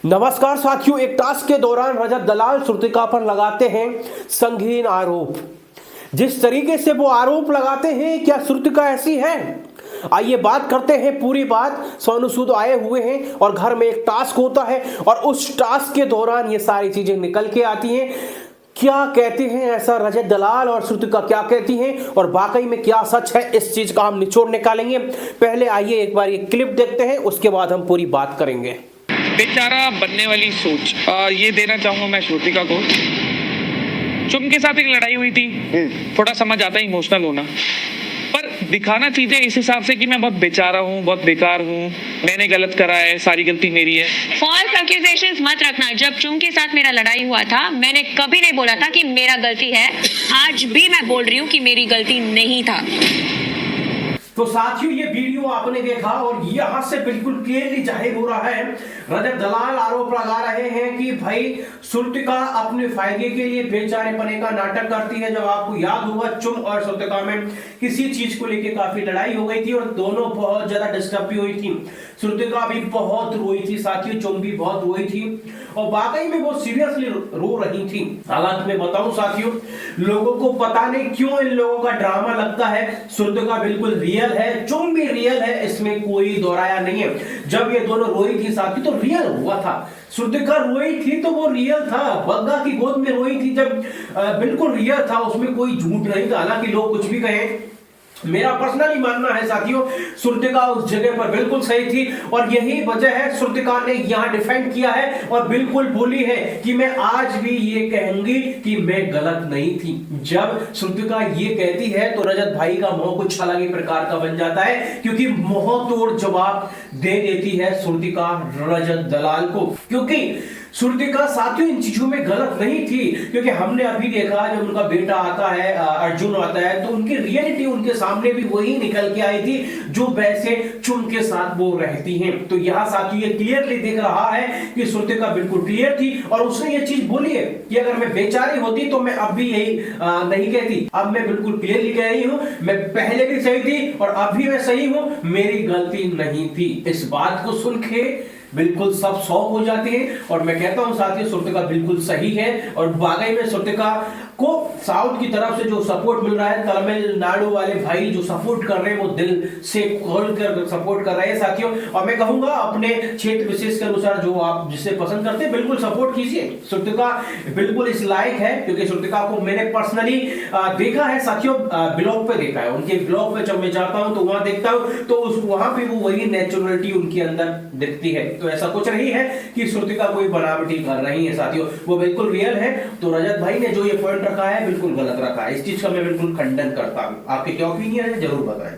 नमस्कार साथियों, एक टास्क के दौरान रजत दलाल श्रुतिका पर लगाते हैं संगीन आरोप। जिस तरीके से वो आरोप लगाते हैं, क्या श्रुतिका ऐसी है? आइए बात करते हैं पूरी बात। सोनू सूद आए हुए हैं और घर में एक टास्क होता है और उस टास्क के दौरान ये सारी चीजें निकल के आती हैं। क्या कहते हैं ऐसा रजत दलाल और श्रुतिका क्या कहती हैं और वाकई में क्या सच है, इस चीज का हम निचोड़ निकालेंगे। पहले आइए एक बार ये क्लिप देखते हैं, उसके बाद हम पूरी बात करेंगे। बेचारा बनने वाली सोच ये देना चाहूंगा मैं श्रुतिका को। चुम के साथ एक लड़ाई हुई थी, थोड़ा समझ आता है इमोशनल होना, पर दिखाना चीजें इस हिसाब से कि मैं बहुत बेचारा हूँ, बहुत बेकार हूँ, मैंने गलत करा है, सारी गलती मेरी है। फॉल्स एक्यूजेशंस मत रखना। जब चुम के साथ मेरा लड़ाई हुआ था, मैंने कभी नहीं बोला था कि मेरा गलती है। आज भी मैं बोल रही हूँ कि मेरी गलती नहीं था। तो साथियों, ये वीडियो आपने देखा और यहां से बिल्कुल क्लियरली जाहिर हो रहा है, रजत दलाल आरोप लगा रहे हैं कि भाई श्रुतिका अपने फायदे के लिए बेचारेपने का नाटक करती है। जब आपको याद होगा, चुम और श्रुतिका में किसी चीज को लेकर काफी लड़ाई हो गई थी और दोनों बहुत ज्यादा डिस्टर्ब भी हुई थी। श्रुतिका भी बहुत रोई थी साथियों, चुम भी बहुत रोई थी और वाकई में बहुत सीरियसली रो रही थी। हालांकि मैं बताऊं साथियों, लोगों को पता नहीं क्यों इन लोगों का ड्रामा लगता है। श्रुतिका बिल्कुल रियल है, चुम भी रियल है, इसमें कोई दोहराया नहीं है। जब ये दोनों रोई थी साथी तो रियल हुआ था। श्रुतिका रोई थी तो वो रियल था, बग्गा की गोद में रोई थी जब बिल्कुल रियल था, उसमें कोई झूठ नहीं था। हालांकि लोग कुछ भी कहें, मेरा पर्सनली मानना है साथियों, श्रुतिका उस जगह पर बिल्कुल सही थी और यही वजह है श्रुतिका ने यहां डिफेंड किया है और बिल्कुल बोली है कि मैं आज भी ये कहूंगी कि मैं गलत नहीं थी। जब श्रुतिका ये कहती है तो रजत भाई का मुंह कुछ अलग ही प्रकार का बन जाता है, क्योंकि मुंह तोड़ जवाब दे देती है श्रुतिका रजत दलाल को। क्योंकि श्रुतिका साथियों इन चीजों में गलत नहीं थी, क्योंकि हमने अभी देखा जब उनका बेटा आता है, अर्जुन आता है, तो उनकी रियलिटी उनके सामने भी वही निकल के आई थी जो वैसे चुम के साथ वो रहती हैं। तो यहाँ साथियों ये क्लियरली दिख रहा है कि श्रुतिका बिल्कुल क्लियर थी और उसने ये चीज बोली है कि अगर मैं बेचारी होती तो मैं अब भी यही नहीं कहती। अब मैं बिल्कुल क्लियरली कह रही हूँ, मैं पहले भी सही थी और अभी मैं सही हूँ, मेरी गलती नहीं थी। इस बात को सुन के बिल्कुल सब शौक हो जाते हैं और मैं कहता हूं साथियों श्रुतिका बिल्कुल सही है और वाकई में श्रुतिका को साउथ की तरफ से जो सपोर्ट मिल रहा है, तमिलनाडु वाले भाई जो सपोर्ट कर रहे हैं वो दिल से खोल कर सपोर्ट कर रहे हैं साथियों। और मैं कहूंगा अपने क्षेत्र विशेष के अनुसार जो आप जिसे पसंद करते हैं बिल्कुल सपोर्ट कीजिए। श्रुतिका बिल्कुल इस लायक है, क्योंकि श्रुतिका को मैंने पर्सनली देखा है साथियों, ब्लॉग पे देखा है। उनके ब्लॉग पे जब मैं जाता हूं तो वहां देखता हूं तो वहां पे वो वही नेचुरलिटी उनके अंदर दिखती है। तो ऐसा कुछ नहीं है कि श्रुतिका कोई बनावटी कर रही है साथियों, वो बिल्कुल रियल है। तो रजत भाई ने जो ये पॉइंट रखा है बिल्कुल गलत रखा है, इस चीज का मैं बिल्कुल खंडन करता हूं। आपके क्या ओपिनियन है जरूर बताएं।